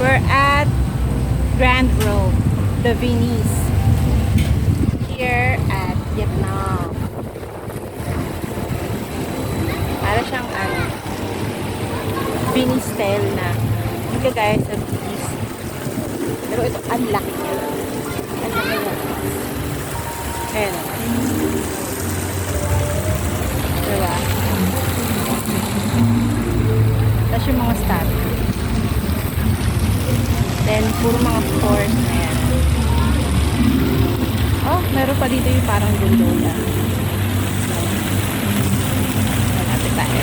We're at Grand Road, the Venice, here at Vietnam. Para siyang Venice style na. Hindi kagaya sa Venice. Pero ito, ang laki niya. Ang laki niya. Ayan. Diba? Tapos yung mga statue. Then, puro mga fort na yan. Oh, meron pa dito yung parang gondola. Malapit tayo.